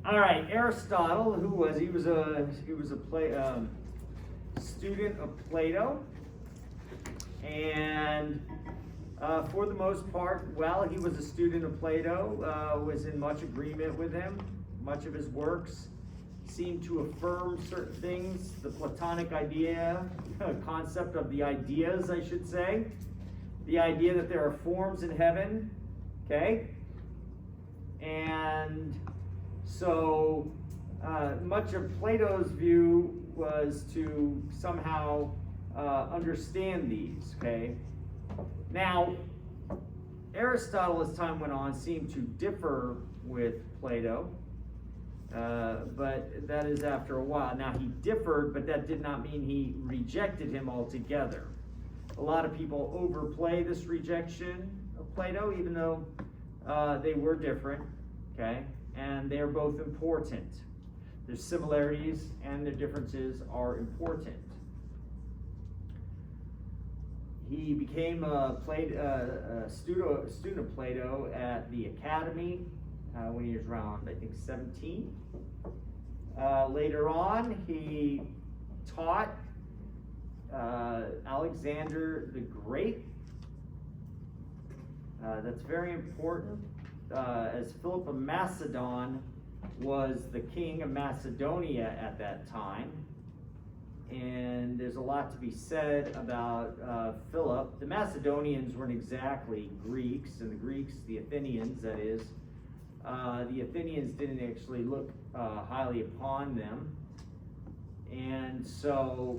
All right, Aristotle, who was he? Was a student of Plato, and for the most part, while he was a student of Plato, was in much agreement with him. Much of his works seem to affirm certain things. The Platonic idea, concept of the ideas, I should say, the idea that there are forms in heaven. Okay, and so much of Plato's view was to somehow understand these, okay? Now, Aristotle, as time went on, seemed to differ with Plato, but that is after a while. Now, he differed, but that did not mean he rejected him altogether. A lot of people overplay this rejection of Plato, even though they were different, okay? And they're both important. Their similarities and their differences are important. He became a student of Plato at the Academy when he was around, I think, 17. Later on, he taught Alexander the Great. That's very important. As Philip of Macedon was the king of Macedonia at that time. And there's a lot to be said about Philip. The Macedonians weren't exactly Greeks, and the Greeks, the Athenians, that is, the Athenians didn't actually look highly upon them. And so,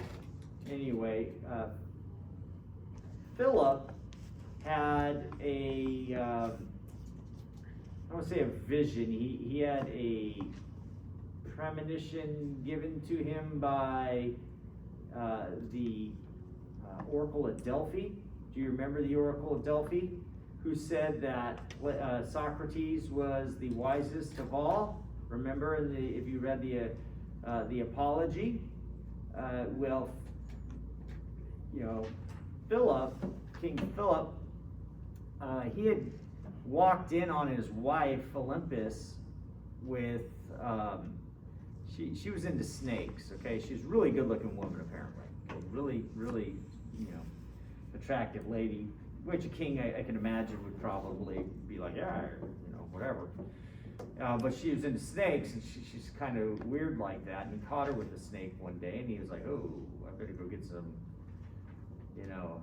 anyway, Philip had I don't want to say a vision. He had a premonition given to him by the Oracle at Delphi. Do you remember the Oracle of Delphi? Who said that Socrates was the wisest of all? Remember, if you read the Apology, well, you know, King Philip, he had walked in on his wife Olympus with she was into snakes. Okay, she's a really good looking woman apparently. Okay? Really attractive lady, which a king I can imagine would probably be like, yeah, you know, whatever. But she was into snakes, and she's kind of weird like that. And he caught her with a snake one day, and he was like, oh, I better go get some, you know,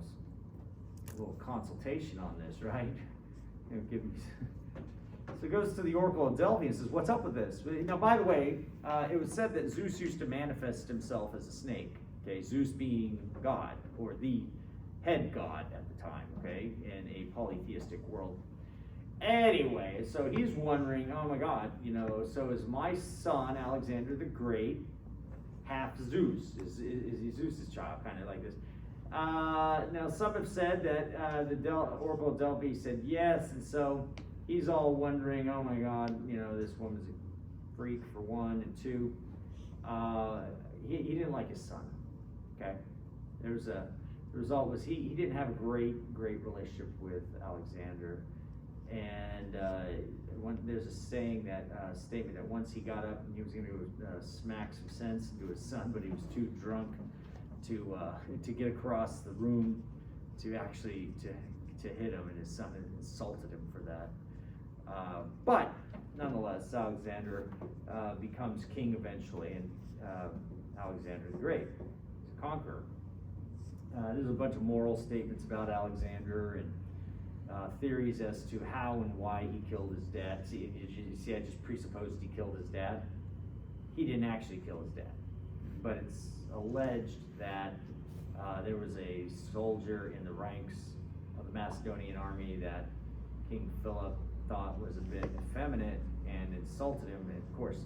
a little consultation on this, right? You know, give me. So he goes to the Oracle of Delphi and says, what's up with this? Now, by the way, it was said that Zeus used to manifest himself as a snake, okay? Zeus being God, or the head god at the time, okay, in a polytheistic world. Anyway, so he's wondering, oh my God, you know, so is my son, Alexander the Great, half Zeus? Is he Zeus's child, kind of like this? Now, some have said that the Oracle of Delphi said yes, and so he's all wondering, oh my God, you know, this woman's a freak for one, and two, he didn't like his son, okay? The result was he didn't have a great relationship with Alexander, and there's a statement that once he got up and he was going to smack some sense into his son, but he was too drunk to get across the room to actually to hit him, and his son insulted him for that. But nonetheless, Alexander becomes king eventually, and Alexander the Great, he's a conqueror. There's a bunch of moral statements about Alexander and theories as to how and why he killed his dad. See, I just presupposed he killed his dad. He didn't actually kill his dad, but it's alleged that there was a soldier in the ranks of the Macedonian army that King Philip thought was a bit effeminate and insulted him. And of course,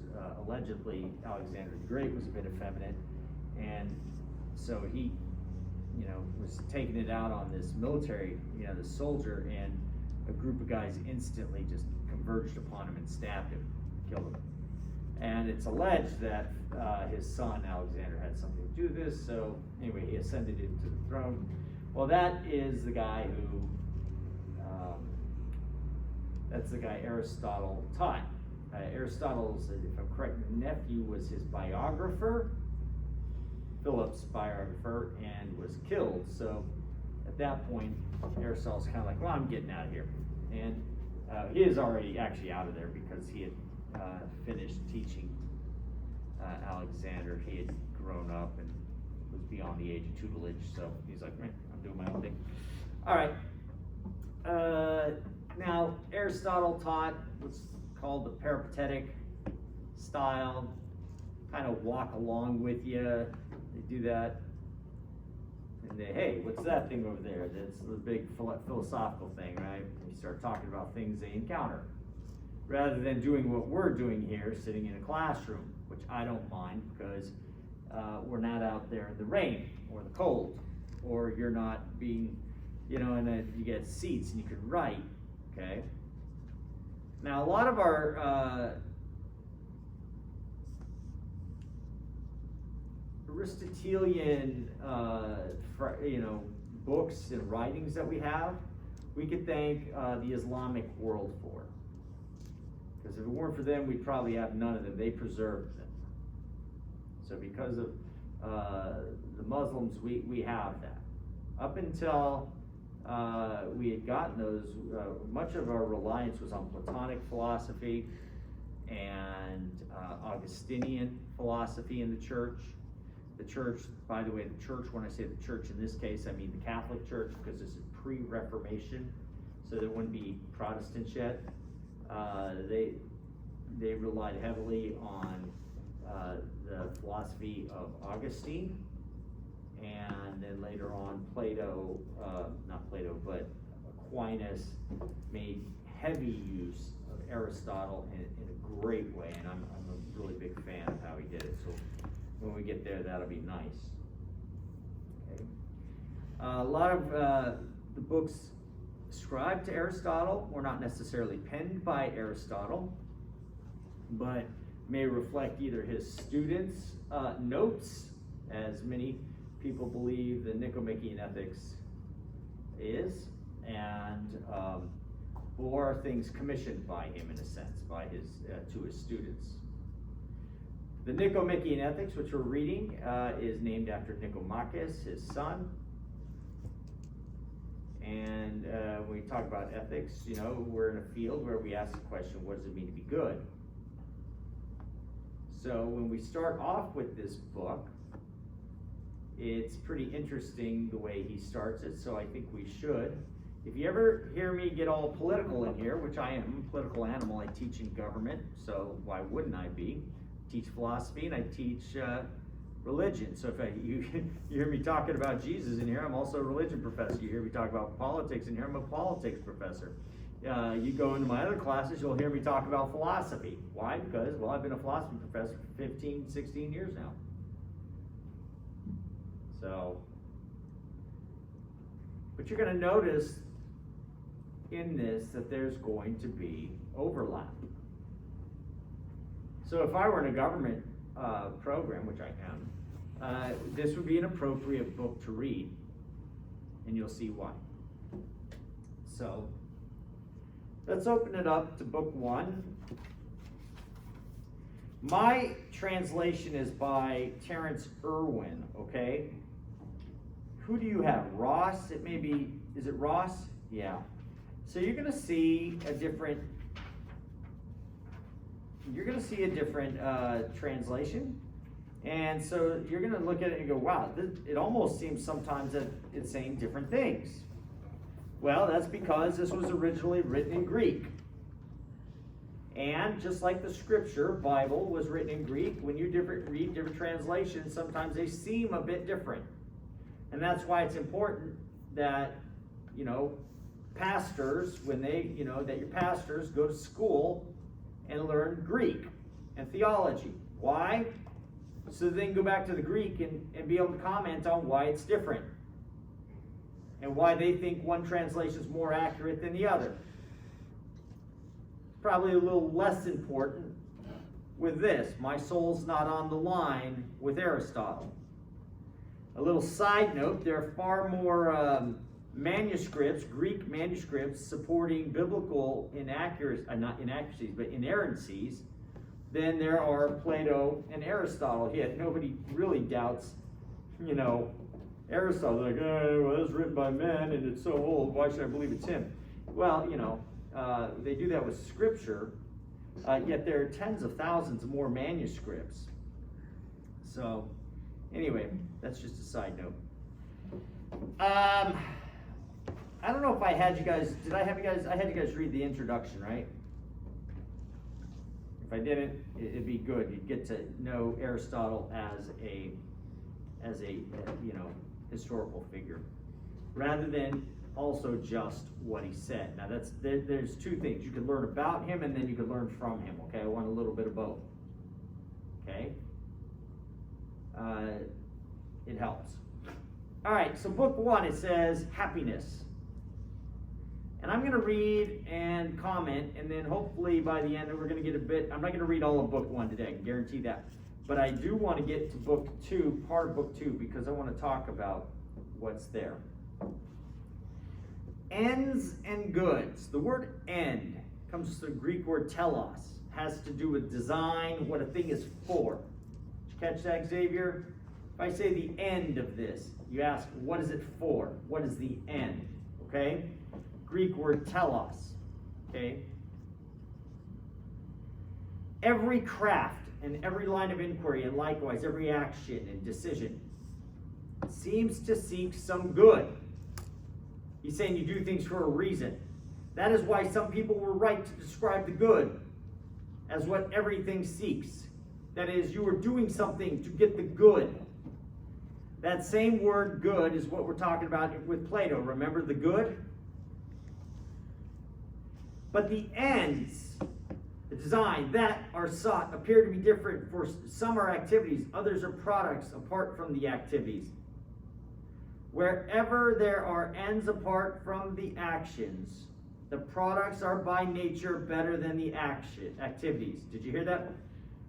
allegedly, Alexander the Great was a bit effeminate, and so he, you know, was taking it out on this military, you know, this soldier, and a group of guys instantly just converged upon him and stabbed him, killed him. And it's alleged that his son Alexander had something to do with this. So anyway, he ascended into the throne. Well, that is the guy who, that's the guy Aristotle taught. Aristotle's, if I'm correct, nephew was his biographer, Philip's biographer, and was killed. So at that point, Aristotle's kind of like, well, I'm getting out of here. And he is already actually out of there because he had finished teaching Alexander. He had grown up and was beyond the age of tutelage. So he's like, I'm doing my own thing. All right. Now, Aristotle taught what's called the Peripatetic Style, kind of walk along with you. They do that. And they, hey, what's that thing over there? That's the big philosophical thing, right? You start talking about things they encounter. Rather than doing what we're doing here, sitting in a classroom, which I don't mind because we're not out there in the rain or the cold, or you're not being, and you get seats and you can write, okay? Now, a lot of our Aristotelian, books and writings that we have, we could thank the Islamic world for. Because if it weren't for them, we'd probably have none of them. They preserved them. So because of the Muslims, we have that. Up until we had gotten those, much of our reliance was on Platonic philosophy and Augustinian philosophy in the church. The church, by the way, the church, when I say the church in this case, I mean the Catholic Church, because this is pre-Reformation, so there wouldn't be Protestants yet. They relied heavily on the philosophy of Augustine, and then later on Plato, not Plato, but Aquinas made heavy use of Aristotle in a great way, and I'm a really big fan of how he did it. So when we get there, that'll be nice. Okay. A lot of the books ascribed to Aristotle were not necessarily penned by Aristotle, but may reflect either his students' notes, as many people believe the Nicomachean Ethics is, and or things commissioned by him in a sense, by his to his students. The Nicomachean Ethics, which we're reading, is named after Nicomachus, his son. And when we talk about ethics, we're in a field where we ask the question, what does it mean to be good? So when we start off with this book, it's pretty interesting the way he starts it, so I think we should. If you ever hear me get all political in here, which I am, a political animal, I teach in government, so why wouldn't I be? I teach philosophy and I teach religion. So if you hear me talking about Jesus in here, I'm also a religion professor. You hear me talk about politics in here, I'm a politics professor. You go into my other classes, you'll hear me talk about philosophy. Why? Because, well, I've been a philosophy professor for 15, 16 years now. So, but you're going to notice in this that there's going to be overlap. So if I were in a government program, which I am, this would be an appropriate book to read, and you'll see why. So let's open it up to book 1. My translation is by Terence Irwin, okay? Who do you have? Ross? It may be, is it Ross? Yeah. So you're going to see a different translation. And so you're going to look at it and go, wow, it almost seems sometimes that it's saying different things. Well, that's because this was originally written in Greek. And just like the scripture, Bible, was written in Greek, when you read different translations, sometimes they seem a bit different. And that's why it's important that, pastors, when they, that your pastors go to school and learn Greek and theology. Why? So they can go back to the Greek and be able to comment on why it's different and why they think one translation is more accurate than the other. Probably a little less important with this. My soul's not on the line with Aristotle. A little side note, there are far more manuscripts, Greek manuscripts supporting biblical not inaccuracies, but inerrancies, then there are Plato and Aristotle. Yet nobody really doubts, Aristotle. Like, well, it was written by men and it's so old, why should I believe it's him? Well, they do that with scripture, yet there are tens of thousands of more manuscripts. So, anyway, that's just a side note. I don't know if I had you guys, I had you guys read the introduction, right? If I didn't, it'd be good. You'd get to know Aristotle as a historical figure, rather than also just what he said. Now there's two things. You could learn about him and then you could learn from him, okay? I want a little bit of both, okay? It helps. All right, so book 1, it says happiness. And I'm going to read and comment, and then hopefully by the end we're going to get I'm not going to read all of book 1 today, I can guarantee that. But I do want to get to book 2, part of book 2, because I want to talk about what's there. Ends and goods. The word end comes from the Greek word telos, has to do with design, what a thing is for. Did you catch that, Xavier? If I say the end of this, you ask, what is it for? What is the end? Okay? Greek word telos. Okay? Every craft and every line of inquiry, and likewise every action and decision, seems to seek some good. He's saying you do things for a reason. That is why some people were right to describe the good as what everything seeks. That is, you are doing something to get the good. That same word good is what we're talking about with Plato. Remember the good? But the ends, the design that are sought appear to be different. For some are activities, others are products apart from the activities. Wherever there are ends apart from the actions, the products are by nature better than the activities. Did you hear that?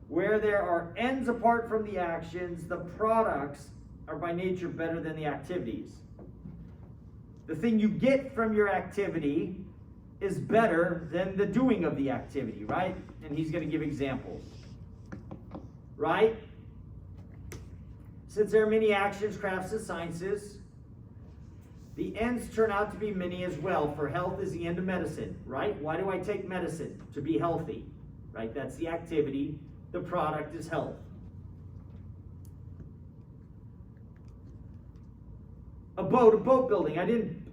Where there are ends apart from the actions, the products are by nature better than the activities. The thing you get from your activity is better than the doing of the activity, right? And he's going to give examples. Right? Since there are many actions, crafts, and sciences, the ends turn out to be many as well, for health is the end of medicine, right? Why do I take medicine? To be healthy, right? That's the activity. The product is health. A boat building. I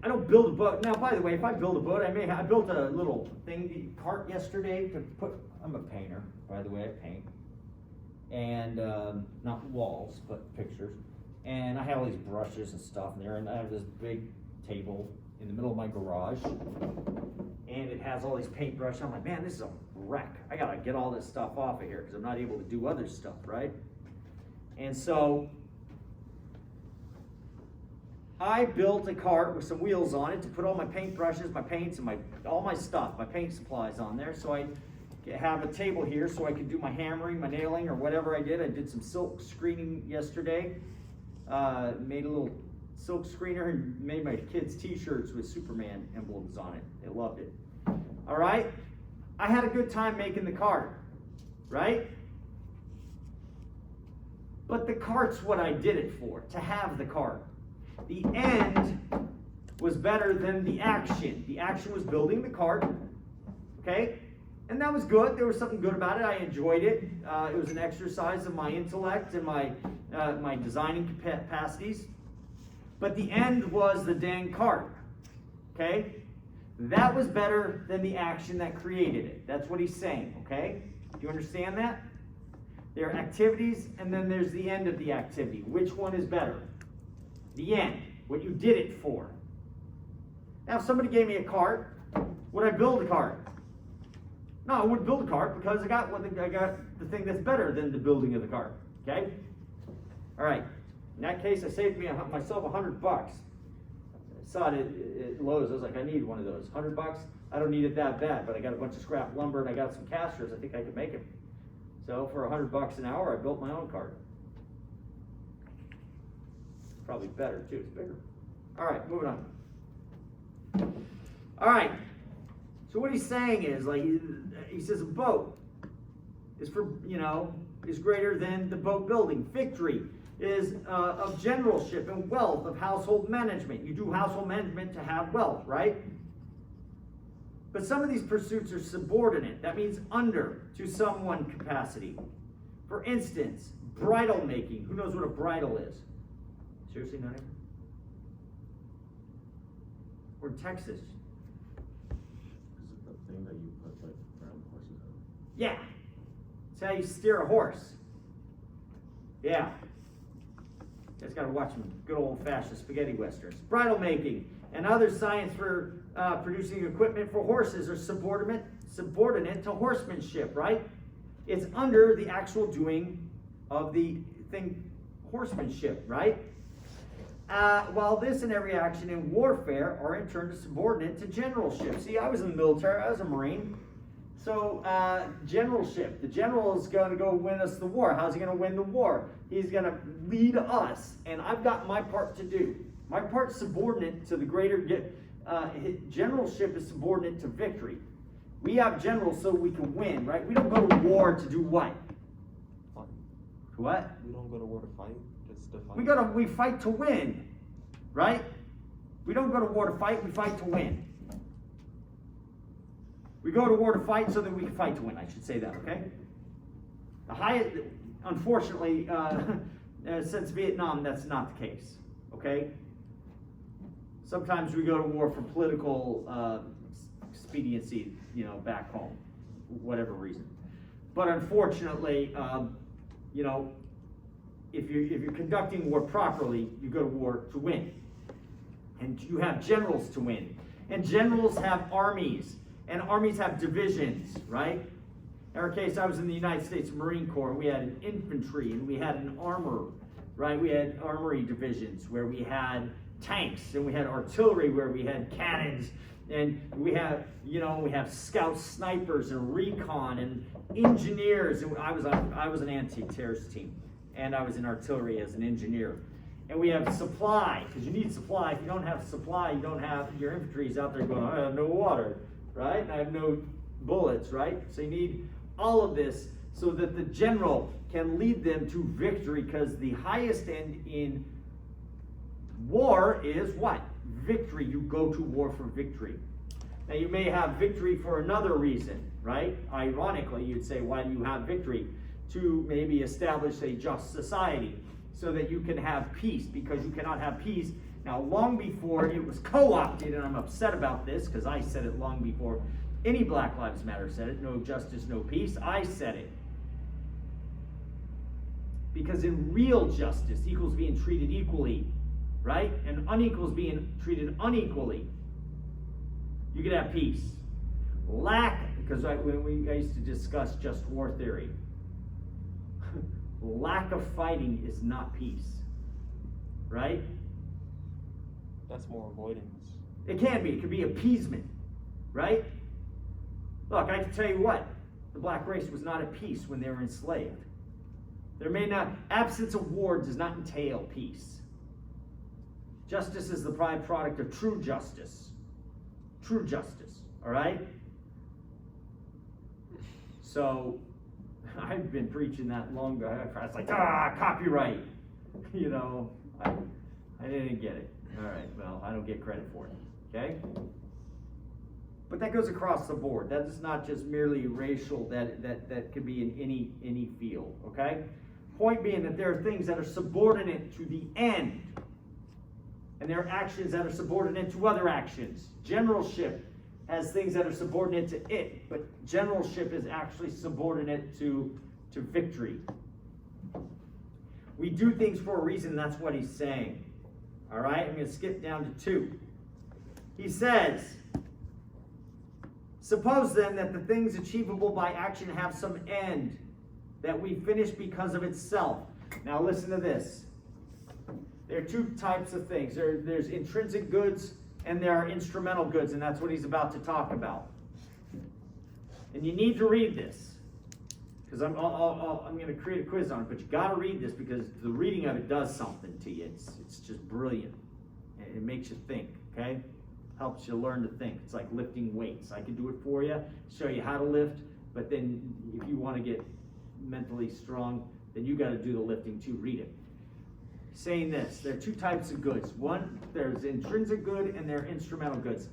don't build a boat. Now, by the way, if I build a boat, I built a little cart yesterday to put, I'm a painter, by the way, I paint. And, not walls, but pictures. And I have all these brushes and stuff in there, and I have this big table in the middle of my garage. And it has all these paintbrushes. I'm like, man, this is a wreck. I gotta get all this stuff off of here because I'm not able to do other stuff, right? And so I built a cart with some wheels on it to put all my paintbrushes, my paints, and all my stuff, my paint supplies on there. So I have a table here so I could do my hammering, my nailing, or whatever I did. I did some silk screening yesterday. Made a little silk screener and made my kids' t-shirts with Superman emblems on it. They loved it. All right? I had a good time making the cart, right? But the cart's what I did it for, to have the cart. The end was better than the action. The action was building the cart, okay? And that was good. There was something good about it. I enjoyed it. It was an exercise of my intellect and my designing capacities. But the end was the dang cart, okay? That was better than the action that created it. That's what he's saying, okay? Do you understand that? There are activities, and then there's the end of the activity. Which one is better? The end, what you did it for. Now, if somebody gave me a cart, would I build a cart? No, I wouldn't build a cart because I got the thing that's better than the building of the cart. Okay? All right. In that case, I saved myself $100. I saw it at Lowe's. I was like, I need one of those. $100. I don't need it that bad, but I got a bunch of scrap lumber and I got some casters. I think I could make it. So for $100 an hour, I built my own cart. Probably better too. It's bigger. All right, moving on. All right. So what he's saying is, like, he says a boat is for, is greater than the boat building. Victory is of generalship and wealth, of household management. You do household management to have wealth, right? But some of these pursuits are subordinate. That means under to someone capacity. For instance, bridle making. Who knows what a bridle is? Seriously, none of you? Or in Texas. Is it the thing that you put like around horses on? Yeah. It's how you steer a horse. Yeah. You guys gotta watch some good old-fashioned spaghetti westerns. Bridle making and other science for producing equipment for horses are subordinate to horsemanship, right? It's under the actual doing of the thing, horsemanship, right? While this and every action in warfare are in turn subordinate to generalship. See, I was in the military, I was a Marine. So, generalship. The general is going to go win us the war. How's he going to win the war? He's going to lead us, and I've got my part to do. My part's subordinate to the greater, generalship is subordinate to victory. We have generals so we can win, right? We don't go to war to do what? Fight. What? We don't go to war to fight, just to fight. We fight to win, right? We don't go to war to fight, we fight to win. We go to war to fight so that we can fight to win. I should say that, okay? The highest, unfortunately, since Vietnam, that's not the case, okay? Sometimes we go to war for political expediency, back home, whatever reason. But unfortunately, if you're conducting war properly, you go to war to win, and you have generals to win, and generals have armies. And armies have divisions, right? In our case, I was in the United States Marine Corps, and we had an infantry, and we had an armor, right? We had armory divisions where we had tanks, and we had artillery where we had cannons, and we have, we have scouts, snipers, and recon, and engineers. And I was an anti-terrorist team, and I was in artillery as an engineer. And we have supply, because you need supply. If you don't have supply, you don't have, your infantry's out there going, I have no water. Right? And I have no bullets, right? So you need all of this so that the general can lead them to victory, because the highest end in war is what? Victory. You go to war for victory. Now you may have victory for another reason, right? Ironically, you'd say, why do you have victory? To maybe establish a just society so that you can have peace, because you cannot have peace. Now, long before it was co-opted, and I'm upset about this because I said it long before any Black Lives Matter said it, no justice, no peace, I said it. Because in real justice, equals being treated equally, right? And unequals being treated unequally, you could have peace. Because I used to discuss just war theory, lack of fighting is not peace, right? That's more avoidance. It can be. It could be appeasement, right? Look, I can tell you what. The black race was not at peace when they were enslaved. Absence of war does not entail peace. Justice is the byproduct of true justice. True justice, all right? So, I've been preaching that long ago. I was like, copyright. I didn't get it. All right, well, I don't get credit for it, okay? But that goes across the board. That is not just merely racial, that could be in any field, okay? Point being that there are things that are subordinate to the end, and there are actions that are subordinate to other actions. Generalship has things that are subordinate to it, but generalship is actually subordinate to victory. We do things for a reason, that's what he's saying. All right, I'm going to skip down to 2. He says, suppose then that the things achievable by action have some end, that we finish because of itself. Now listen to this. There are 2 types of things. There's intrinsic goods and there are instrumental goods, and that's what he's about to talk about. And you need to read this, because I'm going to create a quiz on it, but you got to read this because the reading of it does something to you. It's just brilliant. It makes you think, okay? helps you learn to think. It's like lifting weights. I can do it for you, show you how to lift, but then if you want to get mentally strong, then you got to do the lifting too. Read it. Saying this, there are two types of goods. One, there's intrinsic good and there are instrumental goods.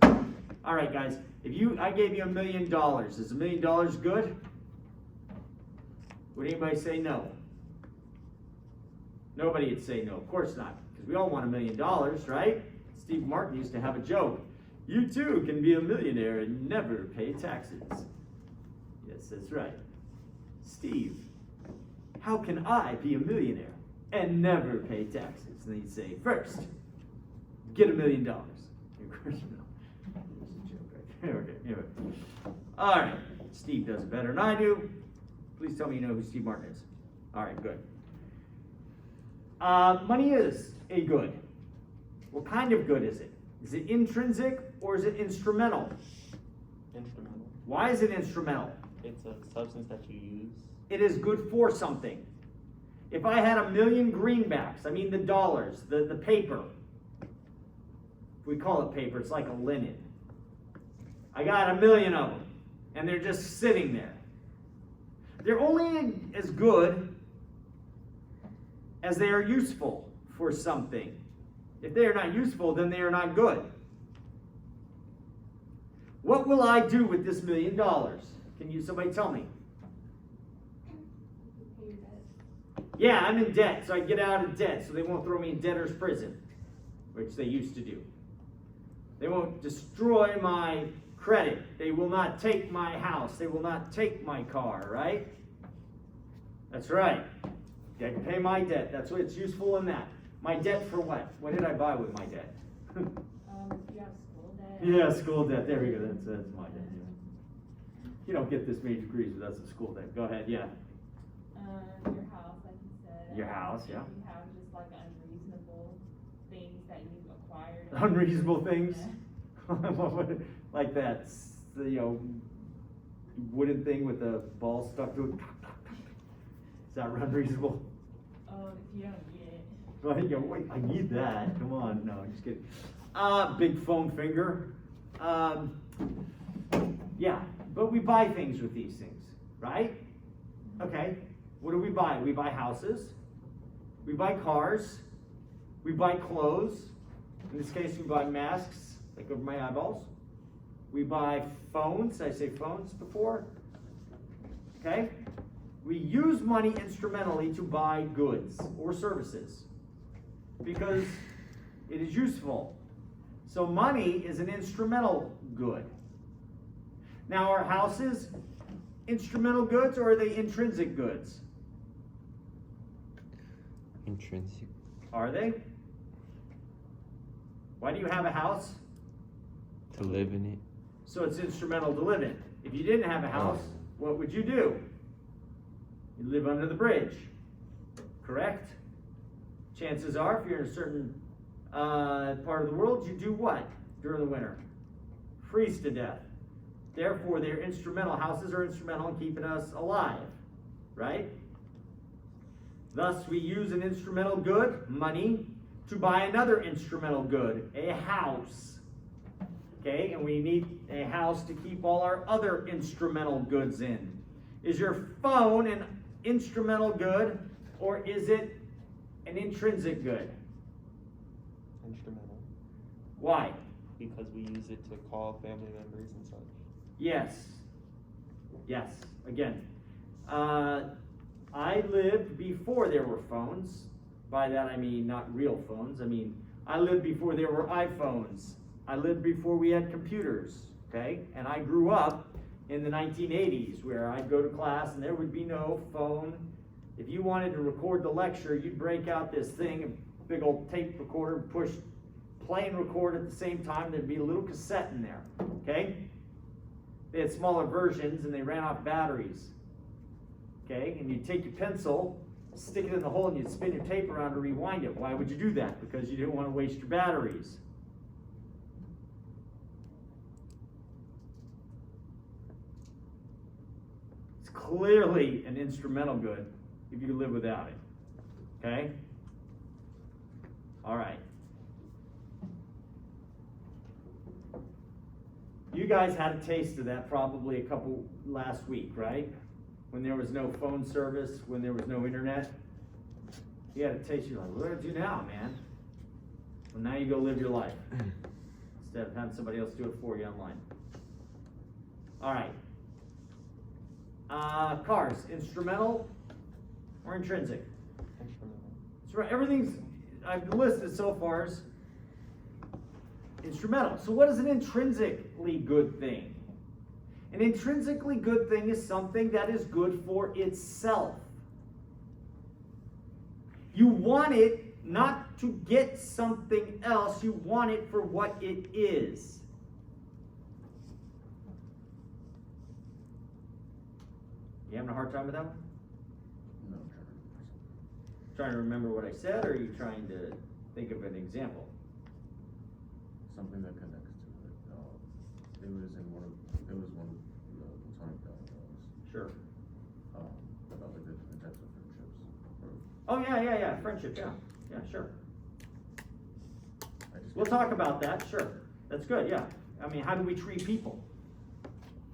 All right, guys, I gave you $1 million, is $1 million good? Would anybody say no? Nobody would say no, of course not, because we all want $1 million, right? Steve Martin used to have a joke. You too can be a millionaire and never pay taxes. Yes, that's right. Steve, how can I be a millionaire and never pay taxes? And he'd say, first, get $1 million. Of course, no. It's a joke right there. Okay, anyway. All right, Steve does it better than I do. Please tell me you know who Steve Martin is. All right, good. Money is a good. What kind of good is it? Is it intrinsic or is it instrumental? Instrumental. Why is it instrumental? It's a substance that you use. It is good for something. If I had 1 million greenbacks, I mean the dollars, the paper. We call it paper, it's like a linen. I got 1 million of them, and they're just sitting there. They're only as good as they are useful for something. If they are not useful, then they are not good. What will I do with this $1 million? Can somebody tell me? Pay your debt. Yeah, I'm in debt, so I get out of debt, so they won't throw me in debtor's prison, which they used to do. They won't destroy my credit. They will not take my house. They will not take my car, right? That's right. I can pay my debt. That's what it's useful in that. My debt for what? What did I buy with my debt? If you have school debt. Yeah, school debt. There we go. That's my debt. Yeah. You don't get this many degrees, but that's a school debt. Go ahead. Yeah. Your house, like you said. Your house, yeah. You have just like unreasonable things that you've acquired. Unreasonable things? Yeah. Like that, wooden thing with the ball stuck to it. Is that unreasonable? Oh, if you don't need it. Well, you go, wait, I need that. Come on. No, I'm just kidding. Big foam finger. Yeah, but we buy things with these things, right? Okay, what do we buy? We buy houses. We buy cars. We buy clothes. In this case, we buy masks, like over my eyeballs. We buy phones. Did I say phones before? Okay. We use money instrumentally to buy goods or services because it is useful. So money is an instrumental good. Now, are houses instrumental goods or are they intrinsic goods? Intrinsic. Are they? Why do you have a house? To live in it. So it's instrumental to live in. If you didn't have a house, what would you do? You live under the bridge, correct? Chances are, if you're in a certain part of the world, you do what during the winter? Freeze to death. Therefore, they're instrumental. Houses are instrumental in keeping us alive, right? Thus, we use an instrumental good, money, to buy another instrumental good, a house. Okay, and we need a house to keep all our other instrumental goods in. Is your phone an instrumental good, or is it an intrinsic good? Instrumental. Why? Because we use it to call family members and such. Yes. Yes. Again, I lived before there were phones. By that I mean not real phones. I mean, I lived before there were iPhones. I lived before we had computers. Okay? And I grew up in the 1980s, where I'd go to class and there would be no phone. If you wanted to record the lecture, you'd break out this thing, a big old tape recorder, push play and record at the same time. There'd be a little cassette in there, okay? They had smaller versions and they ran off batteries, okay? And you'd take your pencil, stick it in the hole, and you'd spin your tape around to rewind it. Why would you do that? Because you didn't want to waste your batteries. Clearly an instrumental good if you live without it. Okay? All right. You guys had a taste of that probably a couple last week, right? When there was no phone service, when there was no internet. You had a taste, you're like, what do I do now, man? Well, now you go live your life instead of having somebody else do it for you online. All right. Cars, instrumental or intrinsic? Instrumental. So everything's I've listed so far is instrumental. So what is an intrinsically good thing? An intrinsically good thing is something that is good for itself. You want it not to get something else, you want it for what it is. You having a hard time with that one? No, I'm trying to remember something. Trying to remember what I said, or are you trying to think of an example? Something that connects to it. It was one of the Platonic dialogues. Sure. About like the different types of friendships. Oh, yeah, friendship, yeah, sure. I just We'll talk about that, sure. That's good, yeah. I mean, how do we treat people?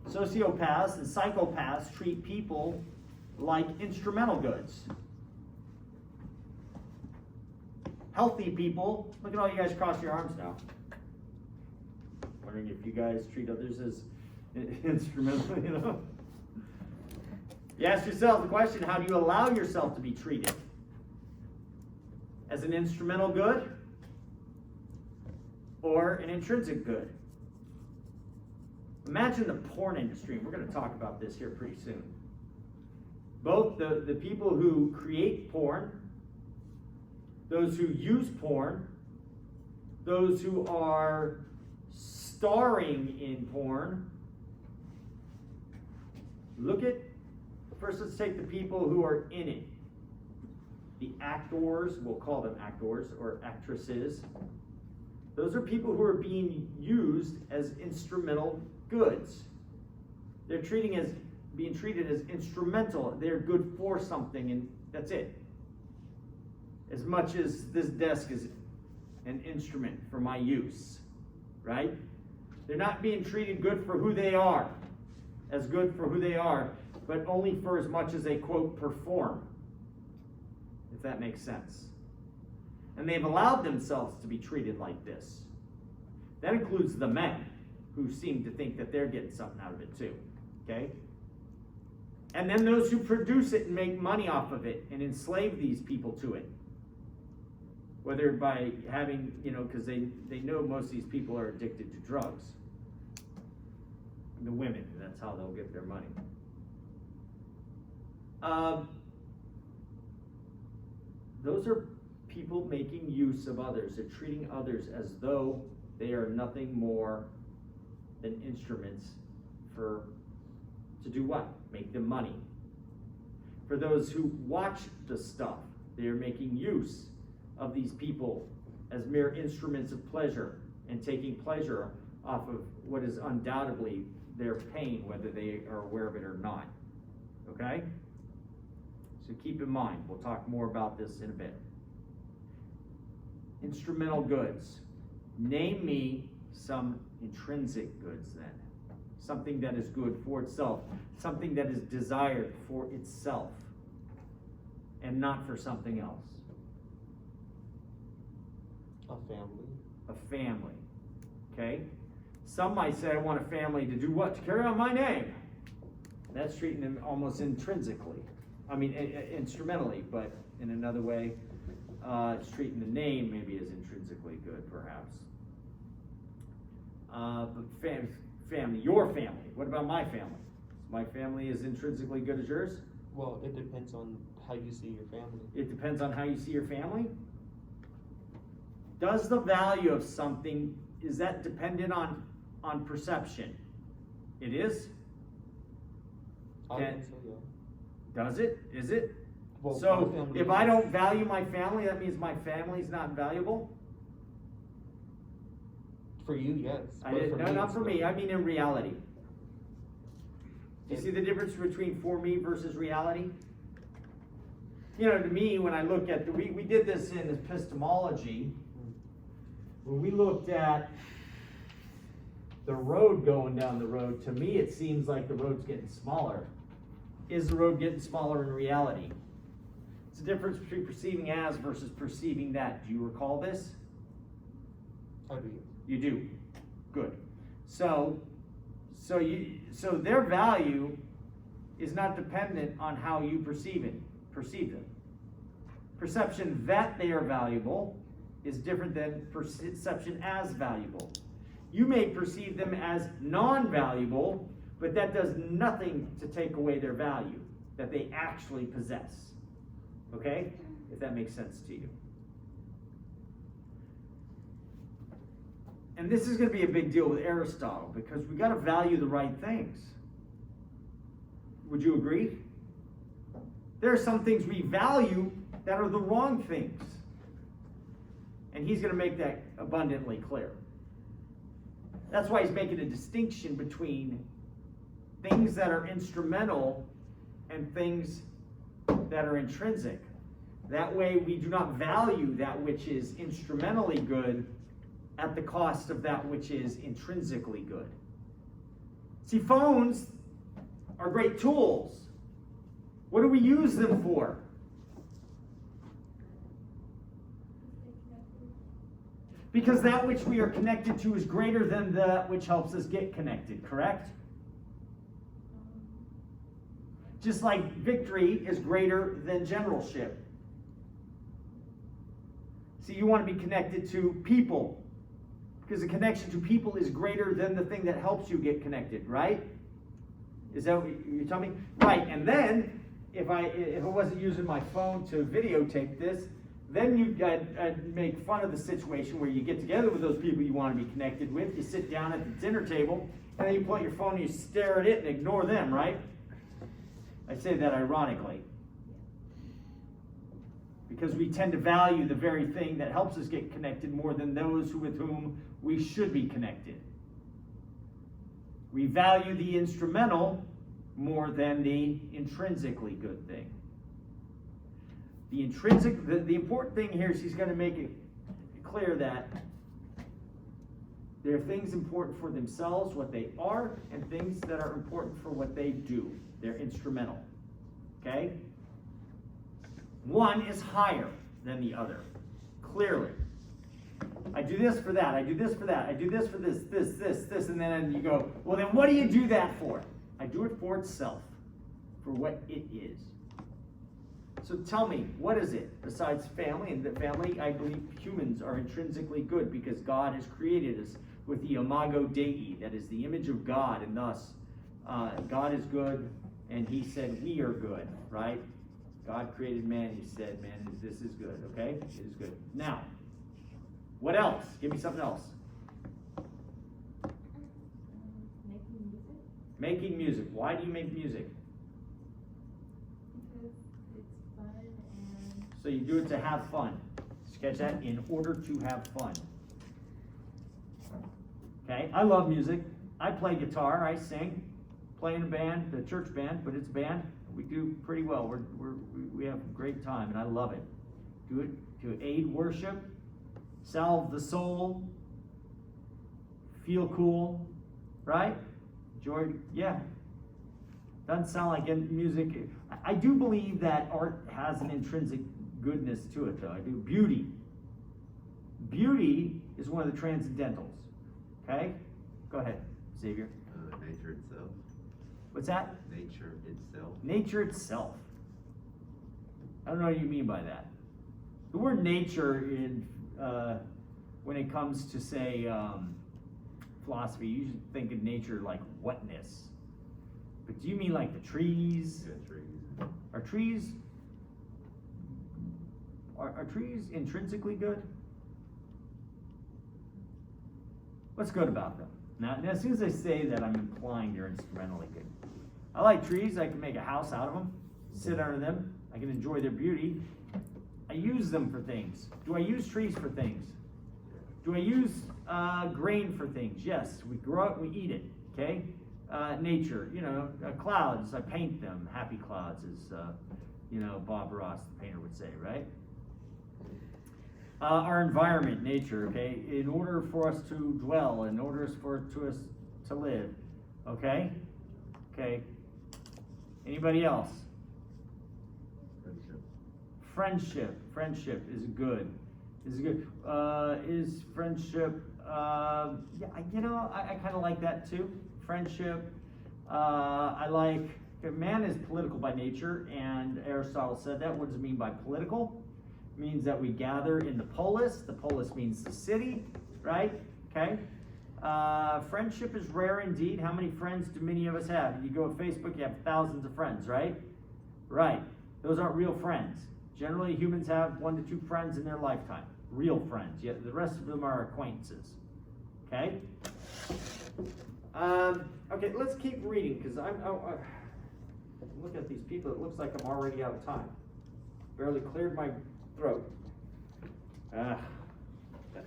Sociopaths and psychopaths treat people like instrumental goods. Healthy people, look at all you guys cross your arms now. Wondering if you guys treat others as instrumental, you know? You ask yourself the question, how do you allow yourself to be treated? As an instrumental good or an intrinsic good? Imagine the porn industry, and we're going to talk about this here pretty soon. Both the people who create porn, those who use porn, those who are starring in porn. First let's take the people who are in it. The actors, we'll call them actors or actresses. Those are people who are being used as instrumental goods. They're being treated as instrumental. They're good for something, and that's it. As much as this desk is an instrument for my use, right? They're not being treated good for who they are, as good for who they are, but only for as much as they, quote, perform, if that makes sense. And they've allowed themselves to be treated like this. That includes the men, who seem to think that they're getting something out of it too, okay? And then those who produce it and make money off of it and enslave these people to it. Whether by having, because they know most of these people are addicted to drugs. The women, that's how they'll get their money. Those are people making use of others. They're treating others as though they are nothing more than instruments to do what? Make them money. For those who watch the stuff, they are making use of these people as mere instruments of pleasure and taking pleasure off of what is undoubtedly their pain, whether they are aware of it or not. Okay? So keep in mind, we'll talk more about this in a bit. Instrumental goods. Name me some intrinsic goods then. Something that is good for itself. Something that is desired for itself. And not for something else. A family. A family. Okay? Some might say, I want a family to do what? To carry on my name. That's treating them almost intrinsically. I mean, instrumentally, but in another way, it's treating the name maybe as intrinsically good, perhaps. But family, your family. What about my family? Is my family as intrinsically good as yours? Well, it depends on how you see your family. It depends on how you see your family. Does the value of something, is that dependent on perception? It is? I think so, yeah. Does it? Is it? Well, So my family if I is- don't value my family, that means my family's not valuable? For you, yes. No, me, not it's for me. I mean in reality. Do you see the difference between for me versus reality? To me, when I look at, we did this in epistemology, where we looked at the road going down the road, to me it seems like the road's getting smaller. Is the road getting smaller in reality? It's the difference between perceiving as versus perceiving that. Do you recall this? I do. You do. Good. So their value is not dependent on how you perceive them. Perception that they are valuable is different than perception as valuable. You may perceive them as non-valuable, but that does nothing to take away their value that they actually possess. Okay? If that makes sense to you. And this is going to be a big deal with Aristotle because we got to value the right things. Would you agree? There are some things we value that are the wrong things. And he's going to make that abundantly clear. That's why he's making a distinction between things that are instrumental and things that are intrinsic. That way we do not value that which is instrumentally good at the cost of that which is intrinsically good. See, phones are great tools. What do we use them for? Because that which we are connected to is greater than that which helps us get connected, correct? Just like victory is greater than generalship. See, you want to be connected to people. Because the connection to people is greater than the thing that helps you get connected, right? Is that what you're telling me? Right, and then, if I wasn't using my phone to videotape this, then I'd make fun of the situation where you get together with those people you want to be connected with, you sit down at the dinner table, and then you pull out your phone and you stare at it and ignore them, right? I say that ironically. Because we tend to value the very thing that helps us get connected more than those with whom we should be connected. We value the instrumental more than the intrinsically good thing. The important thing here is he's going to make it clear that there are things important for themselves, what they are, and things that are important for what they do. They're instrumental. Okay? One is higher than the other. Clearly. I do this for that, I do this for that, I do this for this, and then you go, well then what do you do that for? I do it for itself, for what it is. So tell me, what is it besides family? And the family, I believe humans are intrinsically good because God has created us with the imago Dei, that is the image of God, and thus God is good, and he said we are good, right? God created man, he said, man, this is good, okay? It is good. Now, what else? Give me something else. Making music. Making music. Why do you make music? Because it's fun and... So you do it to have fun. Sketch that, in order to have fun. Okay, I love music. I play guitar, I sing, play in a band, the church band, but it's a band. We do pretty well. We have a great time, and I love it. Do it to aid worship, salve the soul, feel cool, right? Joy, yeah. Doesn't sound like music. I do believe that art has an intrinsic goodness to it, though. I do. Beauty. Beauty is one of the transcendentals. Okay? Go ahead, Xavier. Nature itself. What's that? Nature itself. Nature itself. I don't know what you mean by that. The word nature, when it comes to, say, philosophy, you usually think of nature like wetness. But do you mean like the trees? Yeah, trees. Are trees intrinsically good? What's good about them? Now, as soon as I say that, I'm implying they're instrumentally good. I like trees. I can make a house out of them, sit under them. I can enjoy their beauty. I use them for things. Do I use trees for things? Do I use grain for things? Yes. We grow it, we eat it. Okay? Nature, clouds, I paint them. Happy clouds, as Bob Ross, the painter, would say, right? Our environment, nature, okay? In order for us to dwell, in order for us to live, okay? Okay. Anybody else? Friendship is good. Is friendship, yeah, I kind of like that too. Friendship, I like, man is political by nature, and Aristotle said that. What does it mean by political? It means that we gather in the polis. The polis means the city, right? Okay. Friendship is rare indeed. How many friends do many of us have? You go to Facebook, you have thousands of friends, right? Right. Those aren't real friends. Generally, humans have 1 to 2 friends in their lifetime. Real friends. Yet the rest of them are acquaintances. Okay? Okay, let's keep reading, because look at these people. It looks like I'm already out of time. Barely cleared my throat. Got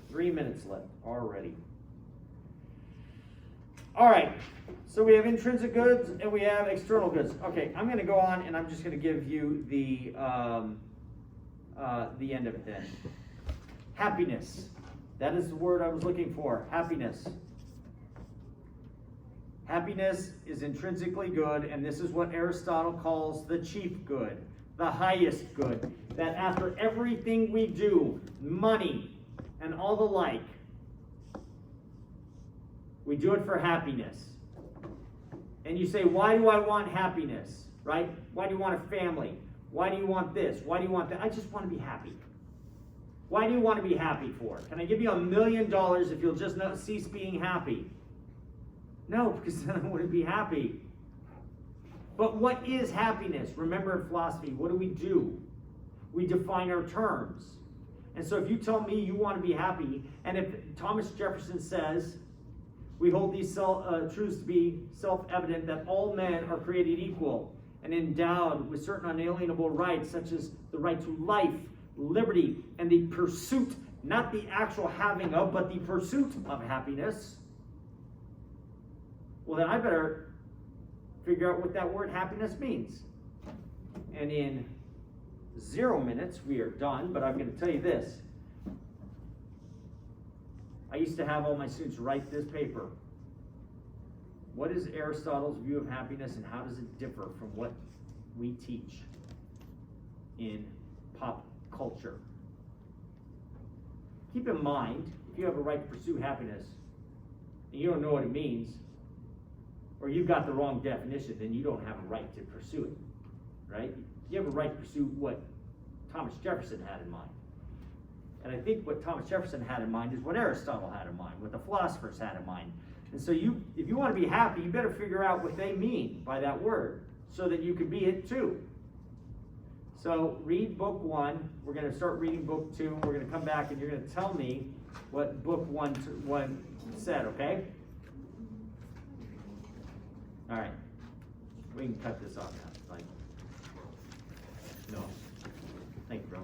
3 minutes left already. All right, so we have intrinsic goods and we have external goods. Okay, I'm going to go on and I'm just going to give you the end of it then. Happiness. That is the word I was looking for. Happiness. Happiness is intrinsically good, and this is what Aristotle calls the chief good, the highest good. That after everything we do, money and all the like, we do it for happiness. And you say, why do I want happiness? Right? Why do you want a family? Why do you want this? Why do you want that? I just want to be happy. Why do you want to be happy for? Can I give you $1 million if you'll just cease being happy? No, because then I wouldn't be happy. But what is happiness? Remember in philosophy, what do? We define our terms. And so if you tell me you want to be happy, and if Thomas Jefferson says, we hold these truths to be self-evident, that all men are created equal and endowed with certain unalienable rights, such as the right to life, liberty, and the pursuit, not the actual having of, but the pursuit of happiness. Well, then I better figure out what that word happiness means. And in 0 minutes, we are done, but I'm going to tell you this. I used to have all my students write this paper. What is Aristotle's view of happiness, and how does it differ from what we teach in pop culture? Keep in mind, if you have a right to pursue happiness, and you don't know what it means, or you've got the wrong definition, then you don't have a right to pursue it, right? You have a right to pursue what Thomas Jefferson had in mind. And I think what Thomas Jefferson had in mind is what Aristotle had in mind, what the philosophers had in mind. And so if you want to be happy, you better figure out what they mean by that word so that you can be it too. So read book 1. We're going to start reading book 2. We're going to come back and you're going to tell me what book 1 said, okay? All right. We can cut this off now. Like, no. Thank you, bro.